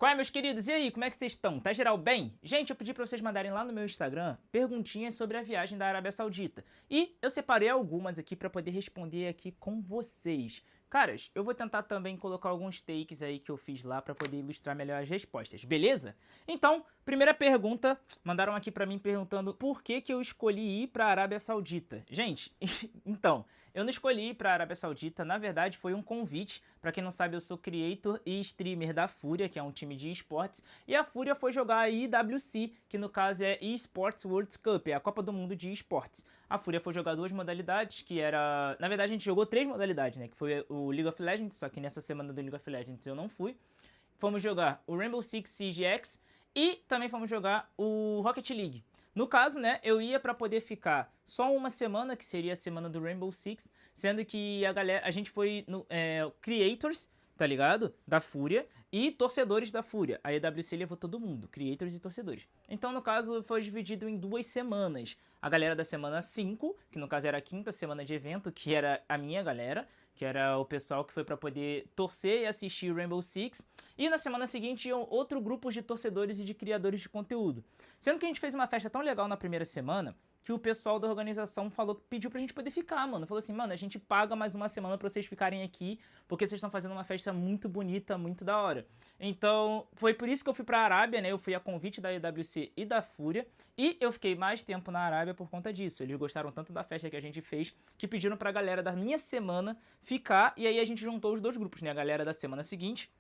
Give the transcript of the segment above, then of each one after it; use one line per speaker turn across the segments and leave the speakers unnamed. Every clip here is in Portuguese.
Qual é, meus queridos? E aí, como é que vocês estão? Tá geral bem? Gente, eu pedi pra vocês mandarem lá no meu Instagram perguntinhas sobre a viagem da Arábia Saudita. E eu separei algumas aqui pra poder responder aqui com vocês. Caras, eu vou tentar também colocar alguns takes aí que eu fiz lá pra poder ilustrar melhor as respostas, beleza? Então, primeira pergunta, mandaram aqui pra mim perguntando por que eu escolhi ir pra Arábia Saudita. Gente, então, eu não escolhi ir pra Arábia Saudita, na verdade foi um convite. Pra quem não sabe, eu sou creator e streamer da Fúria, que é um time de esportes, e a Fúria foi jogar a IWC, que no caso é eSports World Cup, é a Copa do Mundo de esportes. A Fúria foi jogar duas modalidades, que era... Na verdade, a gente jogou três modalidades, né? Que foi o League of Legends, só que nessa semana do League of Legends eu não fui. Fomos jogar o Rainbow Six Siege X e também fomos jogar o Rocket League. No caso, né, eu ia pra poder ficar só uma semana, que seria a semana do Rainbow Six, sendo que a gente foi no Creators, tá ligado? Da Fúria e torcedores da Fúria. A EWC levou todo mundo, Creators e torcedores. Então, no caso, foi dividido em duas semanas. A galera da semana 5, que no caso era a quinta semana de evento, que era a minha galera, que era o pessoal que foi pra poder torcer e assistir o Rainbow Six. E na semana seguinte iam outro grupo de torcedores e de criadores de conteúdo. Sendo que a gente fez uma festa tão legal na primeira semana que o pessoal da organização pediu pra gente poder ficar, mano. Falou assim, mano, a gente paga mais uma semana pra vocês ficarem aqui, porque vocês estão fazendo uma festa muito bonita, muito da hora. Então, foi por isso que eu fui pra Arábia, né? Eu fui a convite da EWC e da Fúria, e eu fiquei mais tempo na Arábia por conta disso. Eles gostaram tanto da festa que a gente fez, que pediram pra galera da minha semana ficar, e aí a gente juntou os dois grupos, né? A galera da semana seguinte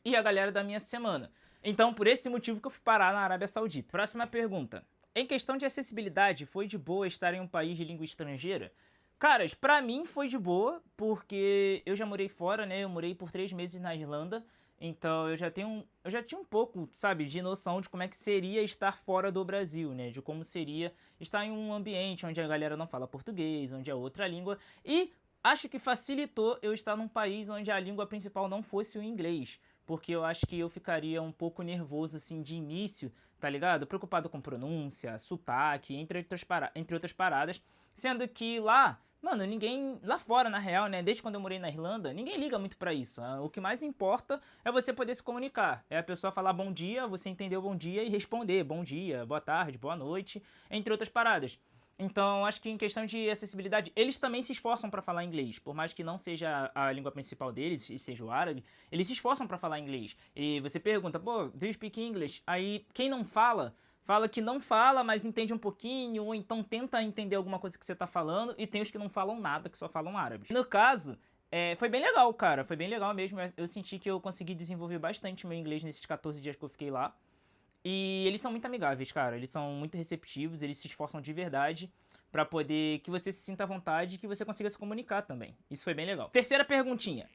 e a galera da minha semana. Então, por esse motivo que eu fui parar na Arábia Saudita. Próxima pergunta. Em questão de acessibilidade, foi de boa estar em um país de língua estrangeira? Caras, pra mim foi de boa, porque eu já morei fora, né? Eu morei por 3 meses na Irlanda, então eu já tinha um pouco, sabe, de noção de como é que seria estar fora do Brasil, né? De como seria estar em um ambiente onde a galera não fala português, onde é outra língua. E acho que facilitou eu estar num país onde a língua principal não fosse o inglês, porque eu acho que eu ficaria um pouco nervoso, assim, de início, tá ligado? Preocupado com pronúncia, sotaque, entre outras paradas, sendo que lá, mano, ninguém, lá fora, na real, né, desde quando eu morei na Irlanda, ninguém liga muito pra isso. O que mais importa é você poder se comunicar, é a pessoa falar bom dia, você entender o bom dia e responder bom dia, boa tarde, boa noite, entre outras paradas. Então, acho que em questão de acessibilidade, eles também se esforçam para falar inglês. Por mais que não seja a língua principal deles, e seja o árabe, eles se esforçam para falar inglês. E você pergunta, pô, do you speak English? Aí, quem não fala, fala que não fala, mas entende um pouquinho, ou então tenta entender alguma coisa que você tá falando, e tem os que não falam nada, que só falam árabe. No caso, foi bem legal, cara, foi bem legal mesmo. Eu senti que eu consegui desenvolver bastante meu inglês nesses 14 dias que eu fiquei lá. E eles são muito amigáveis, cara. Eles são muito receptivos, eles se esforçam de verdade pra poder que você se sinta à vontade e que você consiga se comunicar também. Isso foi bem legal. Terceira perguntinha.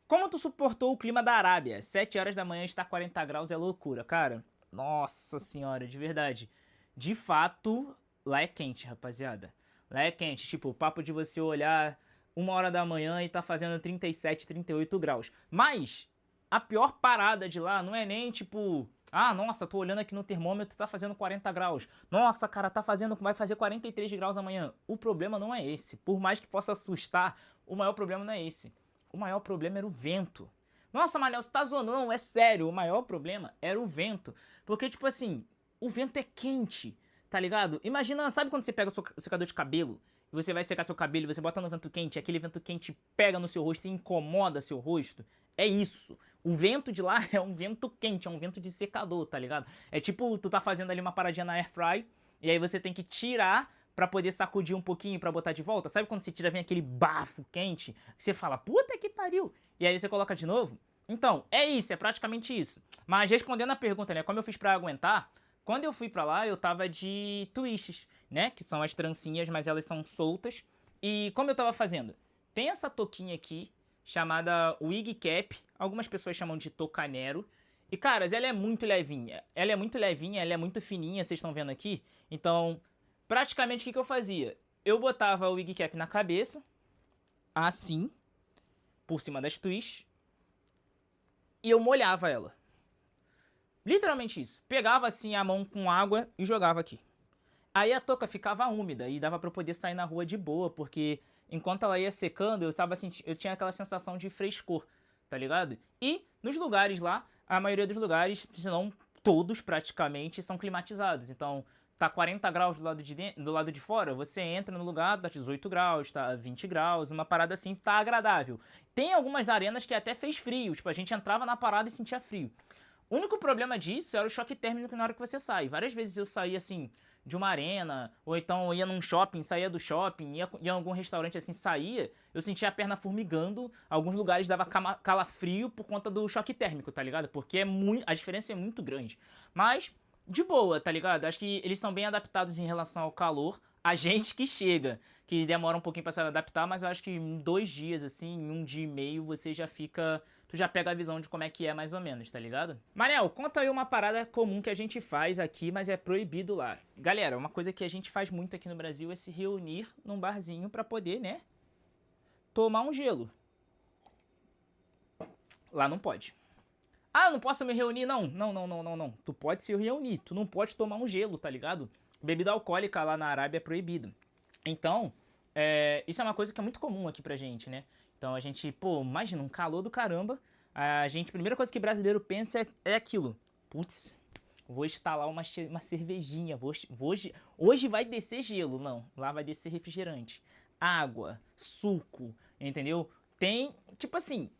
Como tu suportou o clima da Arábia? 7 horas da manhã está 40 graus é loucura, cara. Nossa senhora, de verdade. De fato, lá é quente, rapaziada. Lá é quente. Tipo, o papo de você olhar 1 hora da manhã e tá fazendo 37, 38 graus. Mas a pior parada de lá não é nem tipo... Ah, nossa, tô olhando aqui no termômetro, tá fazendo 40 graus. Nossa, cara, vai fazer 43 graus amanhã. O problema não é esse. Por mais que possa assustar, o maior problema não é esse. O maior problema era o vento. Nossa, Manel, você tá zoando? Não, é sério. O maior problema era o vento. Porque, tipo assim, o vento é quente, tá ligado? Imagina, sabe quando você pega o secador de cabelo e você vai secar seu cabelo e você bota no vento quente, e aquele vento quente pega no seu rosto e incomoda seu rosto? É isso. O vento de lá é um vento quente, é um vento de secador, tá ligado? É tipo, tu tá fazendo ali uma paradinha na airfry, e aí você tem que tirar pra poder sacudir um pouquinho pra botar de volta. Sabe quando você tira, vem aquele bafo quente? Você fala, puta que pariu! E aí você coloca de novo? Então, é isso, é praticamente isso. Mas respondendo a pergunta, né, como eu fiz pra aguentar, quando eu fui pra lá, eu tava de twists, né, que são as trancinhas, mas elas são soltas. E como eu tava fazendo? Tem essa touquinha aqui, chamada Wig Cap, algumas pessoas chamam de Tocanero. E, caras, ela é muito levinha. Ela é muito levinha, ela é muito fininha, vocês estão vendo aqui. Então, praticamente, o que eu fazia? Eu botava o Wig Cap na cabeça, assim, por cima das twists, e eu molhava ela. Literalmente isso. Pegava, assim, a mão com água e jogava aqui. Aí a touca ficava úmida e dava pra eu poder sair na rua de boa, porque enquanto ela ia secando, eu tinha aquela sensação de frescor, tá ligado? E nos lugares lá, a maioria dos lugares, se não todos praticamente, são climatizados. Então, tá 40 graus do lado de fora, você entra no lugar, tá 18 graus, tá 20 graus, uma parada assim, tá agradável. Tem algumas arenas que até fez frio, tipo, a gente entrava na parada e sentia frio. O único problema disso era o choque térmico na hora que você sai. Várias vezes eu saía assim de uma arena, ou então ia num shopping, saía do shopping, ia em algum restaurante assim, saía, eu sentia a perna formigando, alguns lugares dava calafrio por conta do choque térmico, tá ligado? Porque a diferença é muito grande. Mas, de boa, tá ligado? Acho que eles são bem adaptados em relação ao calor. A gente que chega, que demora um pouquinho pra se adaptar, mas eu acho que em 2 dias, assim, em 1 dia e meio, você já fica... Tu já pega a visão de como é que é mais ou menos, tá ligado? Manel, conta aí uma parada comum que a gente faz aqui, mas é proibido lá. Galera, uma coisa que a gente faz muito aqui no Brasil é se reunir num barzinho pra poder, né, tomar um gelo. Lá não pode. Ah, eu não posso me reunir? Não. Não. Tu pode se reunir, tu não pode tomar um gelo, tá ligado? Bebida alcoólica lá na Arábia é proibido. Então, isso é uma coisa que é muito comum aqui pra gente, né? Então a gente, pô, imagina, um calor do caramba. A primeira coisa que brasileiro pensa é aquilo. Putz, vou instalar uma cervejinha. Hoje vai descer gelo. Não, lá vai descer refrigerante. Água, suco, entendeu? Tem, tipo assim,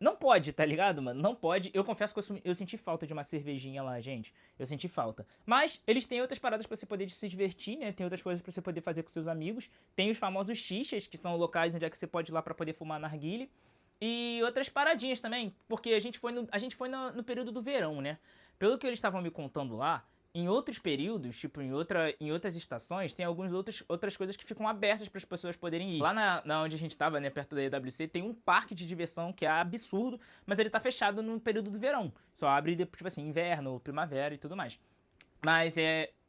não pode, tá ligado, mano? Não pode. Eu confesso que eu senti falta de uma cervejinha lá, gente. Eu senti falta. Mas eles têm outras paradas pra você poder se divertir, né? Tem outras coisas pra você poder fazer com seus amigos. Tem os famosos xixas, que são locais onde é que você pode ir lá pra poder fumar narguilé. E outras paradinhas também. Porque a gente foi no período do verão, né? Pelo que eles estavam me contando lá, em outros períodos, tipo em outras estações, tem outras coisas que ficam abertas para as pessoas poderem ir. Lá na onde a gente tava, né, perto da EWC, tem um parque de diversão que é absurdo, mas ele tá fechado no período do verão. Só abre, tipo assim, inverno, primavera e tudo mais. Mas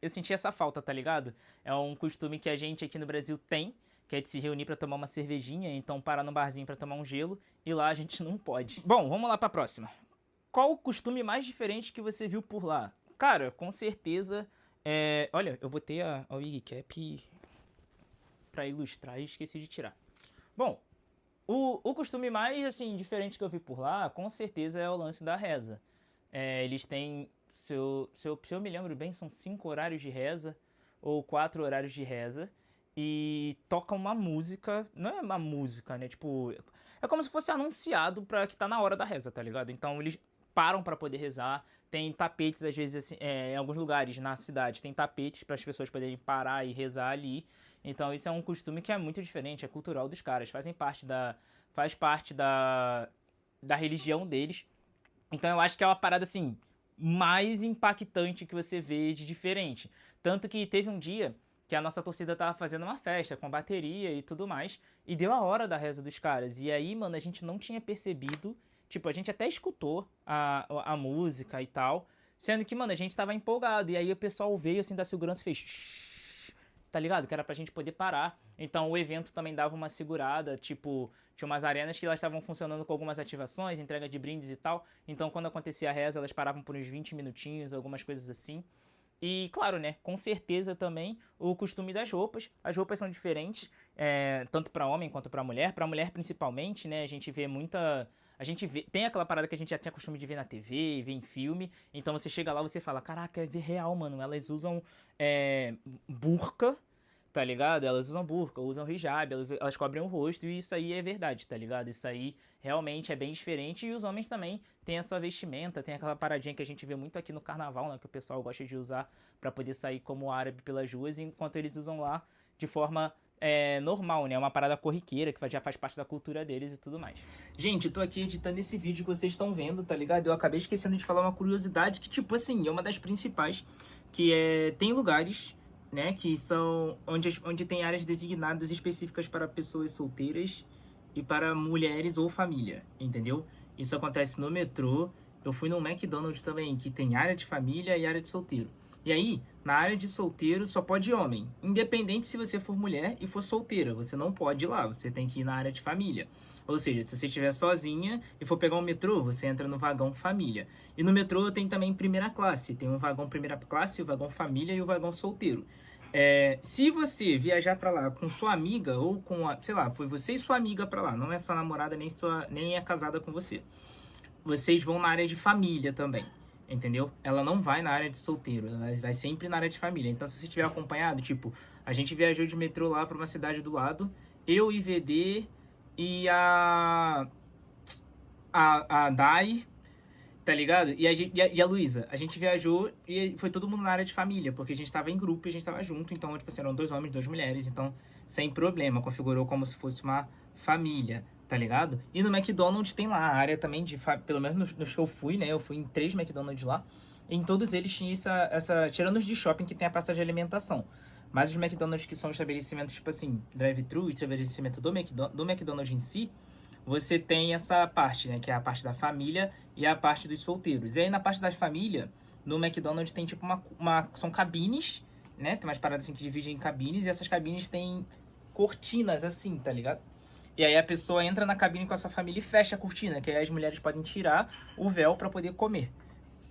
eu senti essa falta, tá ligado? É um costume que a gente aqui no Brasil tem, que é de se reunir pra tomar uma cervejinha, então parar no barzinho pra tomar um gelo, e lá a gente não pode. Bom, vamos lá pra próxima. Qual o costume mais diferente que você viu por lá? Cara, com certeza. Olha, eu botei a Wigcap pra ilustrar e esqueci de tirar. Bom, o costume mais assim diferente que eu vi por lá, com certeza é o lance da reza. Eles têm, se eu me lembro bem, são 5 horários de reza ou 4 horários de reza. E tocam uma música, não é uma música, né? Tipo, é como se fosse anunciado pra que tá na hora da reza, tá ligado? Então eles param pra poder rezar. Tem tapetes, às vezes, assim, em alguns lugares na cidade, tem tapetes para as pessoas poderem parar e rezar ali. Então isso é um costume que é muito diferente, é cultural dos caras, faz parte da religião deles. Então eu acho que é uma parada assim mais impactante que você vê de diferente. Tanto que teve um dia que a nossa torcida tava fazendo uma festa com bateria e tudo mais, e deu a hora da reza dos caras. E aí, mano, a gente não tinha percebido. Tipo, a gente até escutou a música e tal, sendo que, mano, a gente tava empolgado. E aí o pessoal veio, assim, da segurança e fez... Shhh, tá ligado? Que era pra gente poder parar. Então o evento também dava uma segurada, tipo... Tinha umas arenas que elas estavam funcionando com algumas ativações, entrega de brindes e tal. Então quando acontecia a reza, elas paravam por uns 20 minutinhos, algumas coisas assim. E, claro, né, com certeza também o costume das roupas. As roupas são diferentes, tanto pra homem quanto pra mulher. Pra mulher, principalmente, né, a gente vê muita... tem aquela parada que a gente já tem costume de ver na TV, ver em filme. Então você chega lá e você fala, caraca, é real, mano. Elas usam burca, tá ligado? Elas usam burca, usam hijab, elas cobrem o rosto. E isso aí é verdade, tá ligado? Isso aí realmente é bem diferente. E os homens também têm a sua vestimenta. Tem aquela paradinha que a gente vê muito aqui no carnaval, né? Que o pessoal gosta de usar pra poder sair como árabe pelas ruas. Enquanto eles usam lá de forma... normal, né? É uma parada corriqueira que já faz parte da cultura deles e tudo mais. Gente, eu tô aqui editando esse vídeo que vocês estão vendo, tá ligado? Eu acabei esquecendo de falar uma curiosidade que, tipo assim, é uma das principais, que tem lugares, né, que são onde tem áreas designadas específicas para pessoas solteiras e para mulheres ou família, entendeu? Isso acontece no metrô. Eu fui no McDonald's também, que tem área de família e área de solteiro. E aí, na área de solteiro só pode homem. Independente se você for mulher e for solteira, você não pode ir lá, você tem que ir na área de família. Ou seja, se você estiver sozinha e for pegar um metrô, você entra no vagão família. E no metrô tem também primeira classe. Tem um vagão primeira classe, o vagão família e o vagão solteiro. Se você viajar pra lá com sua amiga ou com, sei lá, foi você e sua amiga pra lá, não é sua namorada nem é casada com você. vocês vão na área de família também, entendeu? Ela não vai na área de solteiro, ela vai sempre na área de família. Então, se você tiver acompanhado, tipo, a gente viajou de metrô lá pra uma cidade do lado, eu, IVD e a Dai, tá ligado? E a Luísa. A gente viajou e foi todo mundo na área de família, porque a gente tava em grupo e a gente tava junto, então, tipo assim, eram 2 homens, 2 mulheres, então, sem problema, configurou como se fosse uma família, tá ligado? E no McDonald's tem lá a área também de, pelo menos nos que eu fui, né? Eu fui em 3 McDonald's lá, e em todos eles tinha tirando os de shopping que tem a praça de alimentação. Mas os McDonald's que são estabelecimentos, tipo assim, drive-thru, estabelecimento do McDonald's em si, você tem essa parte, né? Que é a parte da família e a parte dos solteiros. E aí na parte da família, no McDonald's tem tipo são cabines, né? Tem umas paradas assim que dividem em cabines, e essas cabines têm cortinas assim, tá ligado? E aí a pessoa entra na cabine com a sua família e fecha a cortina, que aí as mulheres podem tirar o véu pra poder comer.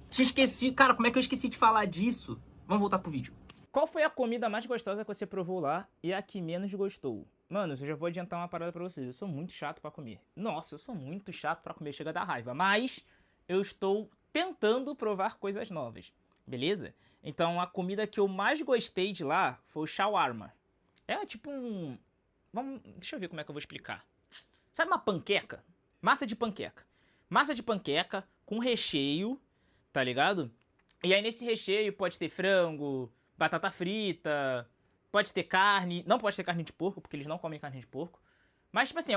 Tinha esquecido, cara, como é que eu esqueci de falar disso? Vamos voltar pro vídeo. Qual foi a comida mais gostosa que você provou lá e a que menos gostou? Mano, eu já vou adiantar uma parada pra vocês. Eu sou muito chato pra comer. Nossa, eu sou muito chato pra comer, chega da raiva. Mas eu estou tentando provar coisas novas, beleza? Então a comida que eu mais gostei de lá foi o shawarma. É tipo um... Deixa eu ver como é que eu vou explicar. Sabe uma panqueca? Massa de panqueca. Massa de panqueca com recheio, tá ligado? E aí nesse recheio pode ter frango, batata frita, pode ter carne. Não pode ter carne de porco, porque eles não comem carne de porco. Mas, tipo assim,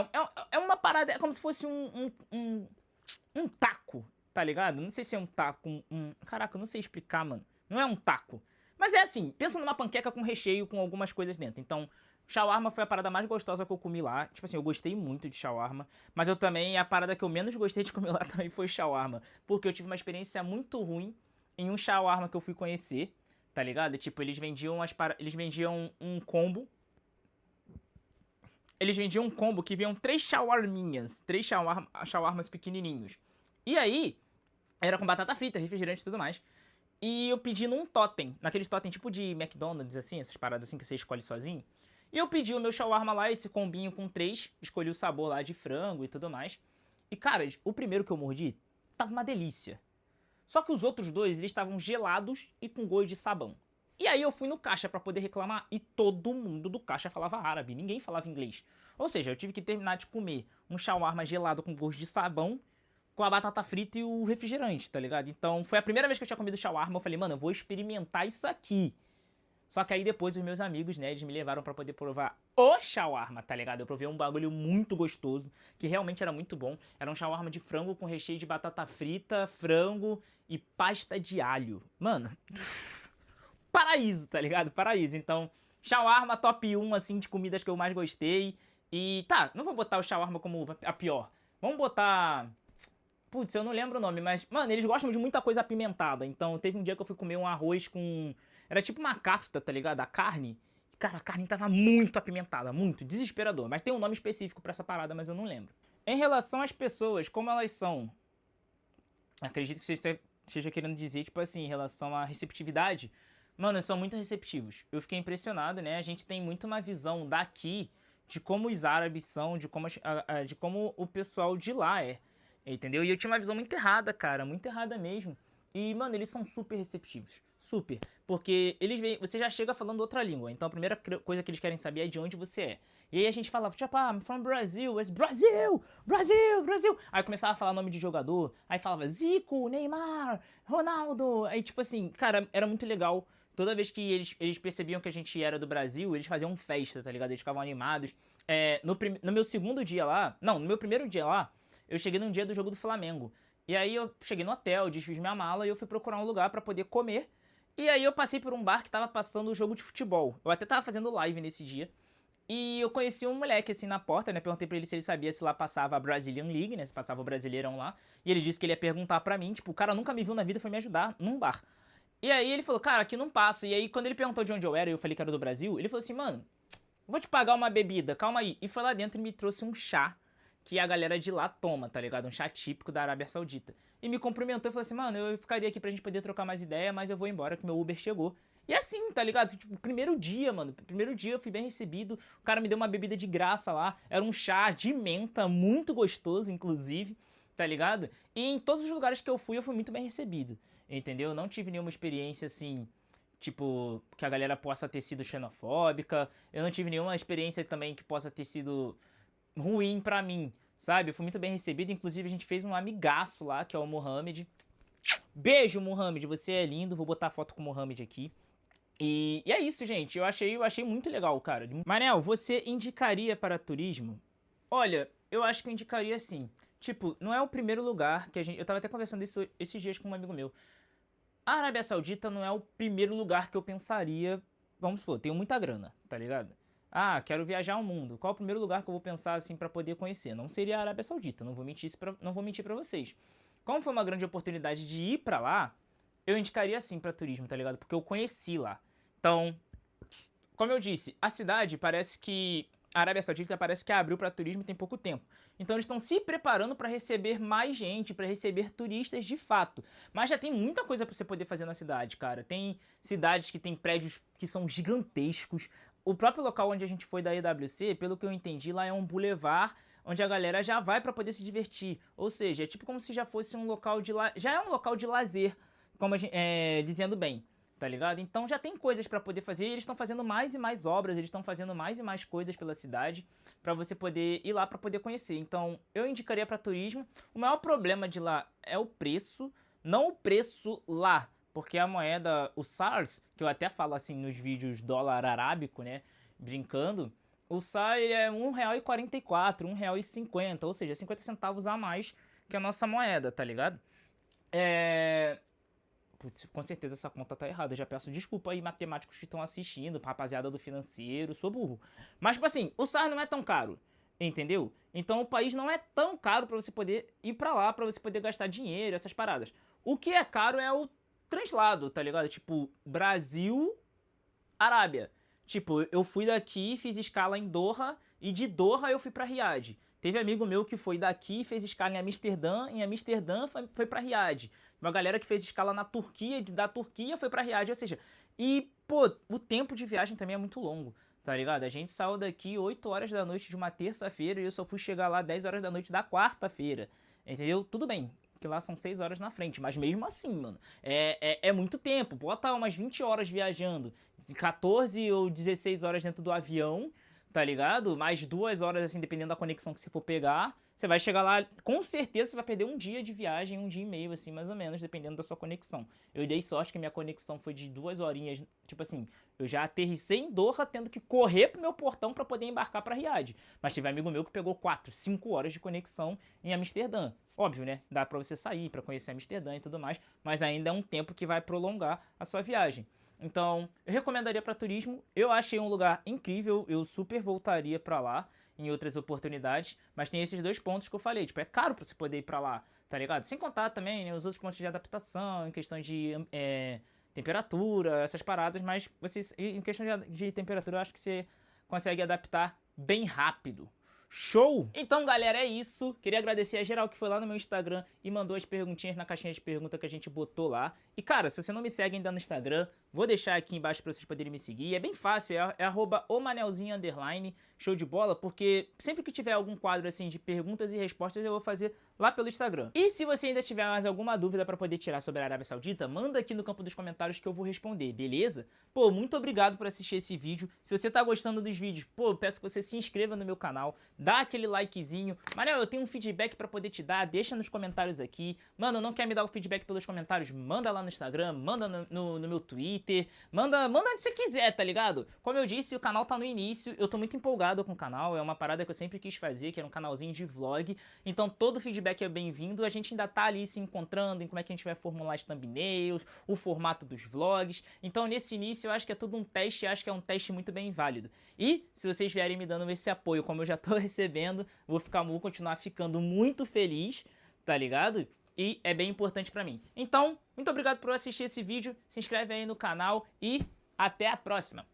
é uma parada, é como se fosse um taco, tá ligado? Não sei se é um taco, Caraca, eu não sei explicar, mano. Não é um taco. Mas é assim, pensa numa panqueca com recheio com algumas coisas dentro. Então, shawarma foi a parada mais gostosa que eu comi lá. Tipo assim, eu gostei muito de shawarma. Mas eu também, a parada que eu menos gostei de comer lá também foi shawarma. Porque eu tive uma experiência muito ruim em um shawarma que eu fui conhecer, tá ligado? Tipo, eles vendiam um combo. Eles vendiam um combo que vinham 3 shawarminhas, 3 shawarmas pequenininhos. E aí, era com batata frita, refrigerante e tudo mais. E eu pedi num totem, naqueles totem tipo de McDonald's, assim, essas paradas assim que você escolhe sozinho. E eu pedi o meu shawarma lá, esse combinho com 3, escolhi o sabor lá de frango e tudo mais. E cara, o primeiro que eu mordi tava uma delícia. Só que os outros dois, eles estavam gelados e com gosto de sabão. E aí eu fui no caixa pra poder reclamar e todo mundo do caixa falava árabe, ninguém falava inglês. Ou seja, eu tive que terminar de comer um shawarma gelado com gosto de sabão, com a batata frita e o refrigerante, tá ligado? Então foi a primeira vez que eu tinha comido shawarma, eu falei, mano, eu vou experimentar isso aqui. Só que aí depois os meus amigos, né, eles me levaram pra poder provar o shawarma, tá ligado? Eu provei um bagulho muito gostoso, que realmente era muito bom. Era um shawarma de frango com recheio de batata frita, frango e pasta de alho. Mano, paraíso, tá ligado? Paraíso. Então, shawarma top 1, assim, de comidas que eu mais gostei. E tá, não vou botar o shawarma como a pior. Vamos botar... Putz, eu não lembro o nome, mas, mano, eles gostam de muita coisa apimentada. Então, teve um dia que eu fui comer um arroz com... Era tipo uma kafta, tá ligado? A carne. Cara, a carne tava muito apimentada, muito, desesperador. Mas tem um nome específico pra essa parada, mas eu não lembro. Em relação às pessoas, como elas são... Acredito que você esteja querendo dizer, tipo assim, em relação à receptividade. Mano, eles são muito receptivos. Eu fiquei impressionado, né? A gente tem muito uma visão daqui de como os árabes são, de como o pessoal de lá é. Entendeu? E eu tinha uma visão muito errada, cara. Muito errada mesmo. E, mano, eles são super receptivos. Super. Porque eles veem. Você já chega falando outra língua. Então a primeira coisa que eles querem saber é de onde você é. E aí a gente falava, tipo, I'm from Brazil. It's Brasil! Brasil! Brasil! Aí começava a falar nome de jogador. Aí falava Zico, Neymar, Ronaldo. Aí, tipo assim, cara, era muito legal. Toda vez que eles percebiam que a gente era do Brasil, eles faziam festa, tá ligado? Eles ficavam animados. No meu segundo dia lá. Não, no meu primeiro dia lá. Eu cheguei num dia do jogo do Flamengo. E aí eu cheguei no hotel, desfiz minha mala e eu fui procurar um lugar pra poder comer. E aí eu passei por um bar que tava passando o jogo de futebol. Eu até tava fazendo live nesse dia. E eu conheci um moleque assim na porta, né? Perguntei pra ele se ele sabia se lá passava a Brazilian League, né? Se passava o Brasileirão lá. E ele disse que ele ia perguntar pra mim. Tipo, o cara nunca me viu na vida, foi me ajudar num bar. E aí ele falou, cara, aqui não passa. E aí quando ele perguntou de onde eu era e eu falei que era do Brasil, ele falou assim, mano, vou te pagar uma bebida, calma aí. E foi lá dentro e me trouxe um chá que a galera de lá toma, tá ligado? Um chá típico da Arábia Saudita. E me cumprimentou e falou assim, mano, eu ficaria aqui pra gente poder trocar mais ideia, mas eu vou embora que meu Uber chegou. E assim, tá ligado? Tipo, primeiro dia, mano, primeiro dia eu fui bem recebido, o cara me deu uma bebida de graça lá, era um chá de menta, muito gostoso, inclusive, tá ligado? E em todos os lugares que eu fui muito bem recebido, entendeu? Eu não tive nenhuma experiência assim, tipo, que a galera possa ter sido xenofóbica. Eu não tive nenhuma experiência também que possa ter sido ruim pra mim, sabe? Eu fui muito bem recebido, inclusive a gente fez um amigaço lá, que é o Mohamed. Beijo, Mohamed, você é lindo, vou botar foto com o Mohamed aqui. E é isso, gente, eu achei muito legal, cara. Manel, você indicaria para turismo? Olha, eu acho que eu indicaria sim. Tipo, não é o primeiro lugar que a gente... Eu tava até conversando isso esses dias com um amigo meu. A Arábia Saudita não é o primeiro lugar que eu pensaria... Vamos supor, eu tenho muita grana, tá ligado? Ah, quero viajar ao mundo. Qual é o primeiro lugar que eu vou pensar assim pra poder conhecer? Não seria a Arábia Saudita, não vou mentir pra vocês. Como foi uma grande oportunidade de ir pra lá, eu indicaria sim pra turismo, tá ligado? Porque eu conheci lá. Então, como eu disse, a cidade parece que... A Arábia Saudita parece que abriu para turismo tem pouco tempo. Então eles estão se preparando para receber mais gente, para receber turistas de fato. Mas já tem muita coisa para você poder fazer na cidade, cara. Tem cidades que tem prédios que são gigantescos. O próprio local onde a gente foi da EWC, pelo que eu entendi, lá é um bulevar onde a galera já vai para poder se divertir. Ou seja, é tipo como se já fosse um local de... Já é um local de lazer, como dizendo bem. Tá ligado? Então já tem coisas pra poder fazer e eles estão fazendo mais e mais obras, eles estão fazendo mais e mais coisas pela cidade pra você poder ir lá pra poder conhecer. Então eu indicaria pra turismo. O maior problema de lá é o preço, não o preço lá, porque a moeda, o SARS, que eu até falo assim nos vídeos dólar arábico, né, brincando, o SAR ele é R$1,44, R$1,50, ou seja, 50 centavos a mais que a nossa moeda, tá ligado? Putz, com certeza essa conta tá errada. Eu já peço desculpa aí, matemáticos que estão assistindo, rapaziada do financeiro, sou burro. Mas, tipo assim, o SAR não é tão caro, entendeu? Então o país não é tão caro pra você poder ir pra lá, pra você poder gastar dinheiro, essas paradas. O que é caro é o translado, tá ligado? Tipo, Brasil, Arábia. Tipo, eu fui daqui, fiz escala em Doha, e de Doha eu fui pra Riad. Teve amigo meu que foi daqui, fez escala em Amsterdã foi pra Riad. Uma galera que fez escala na Turquia, da Turquia foi pra Riad, ou seja... E, pô, o tempo de viagem também é muito longo, tá ligado? A gente saiu daqui 8 horas da noite de uma terça-feira e eu só fui chegar lá 10 horas da noite da quarta-feira, entendeu? Tudo bem, que lá são 6 horas na frente, mas mesmo assim, mano, é muito tempo. Bota umas 20 horas viajando, 14 ou 16 horas dentro do avião, tá ligado? Mais 2 horas, assim, dependendo da conexão que você for pegar. Você vai chegar lá, com certeza você vai perder um dia de viagem, um dia e meio, assim, mais ou menos, dependendo da sua conexão. Eu dei sorte que minha conexão foi de 2 horinhas, tipo assim, eu já aterrissei em Doha tendo que correr pro meu portão pra poder embarcar pra Riad. Mas teve amigo meu que pegou 4, 5 horas de conexão em Amsterdã. Óbvio, né? Dá pra você sair, pra conhecer Amsterdã e tudo mais, mas ainda é um tempo que vai prolongar a sua viagem. Então, eu recomendaria para turismo. Eu achei um lugar incrível, eu super voltaria para lá em outras oportunidades, mas tem esses dois pontos que eu falei, tipo, é caro para você poder ir para lá, tá ligado? Sem contar também, né, os outros pontos de adaptação, em questão de temperatura, essas paradas, mas vocês, em questão de temperatura, eu acho que você consegue adaptar bem rápido. Show? Então, galera, é isso. Queria agradecer a geral que foi lá no meu Instagram e mandou as perguntinhas na caixinha de pergunta que a gente botou lá. E, cara, se você não me segue ainda no Instagram, vou deixar aqui embaixo pra vocês poderem me seguir. É bem fácil, é @omanelzinho_, show de bola, porque sempre que tiver algum quadro, assim, de perguntas e respostas, eu vou fazer lá pelo Instagram. E se você ainda tiver mais alguma dúvida pra poder tirar sobre a Arábia Saudita, manda aqui no campo dos comentários que eu vou responder, beleza? Pô, muito obrigado por assistir esse vídeo. Se você tá gostando dos vídeos, pô, peço que você se inscreva no meu canal, dá aquele likezinho. Manel, eu tenho um feedback pra poder te dar, deixa nos comentários aqui. Mano, não quer me dar o feedback pelos comentários? Manda lá no Instagram, manda no meu Twitter, manda onde você quiser, tá ligado? Como eu disse, o canal tá no início, eu tô muito empolgado com o canal, é uma parada que eu sempre quis fazer, que era um canalzinho de vlog, então todo feedback é bem-vindo, a gente ainda tá ali se encontrando em como é que a gente vai formular as thumbnails, o formato dos vlogs, então nesse início eu acho que é tudo um teste, acho que é um teste muito bem válido. E se vocês vierem me dando esse apoio, como eu já tô recebendo, vou continuar ficando muito feliz, tá ligado? E é bem importante pra mim. Então, muito obrigado por assistir esse vídeo, se inscreve aí no canal e até a próxima.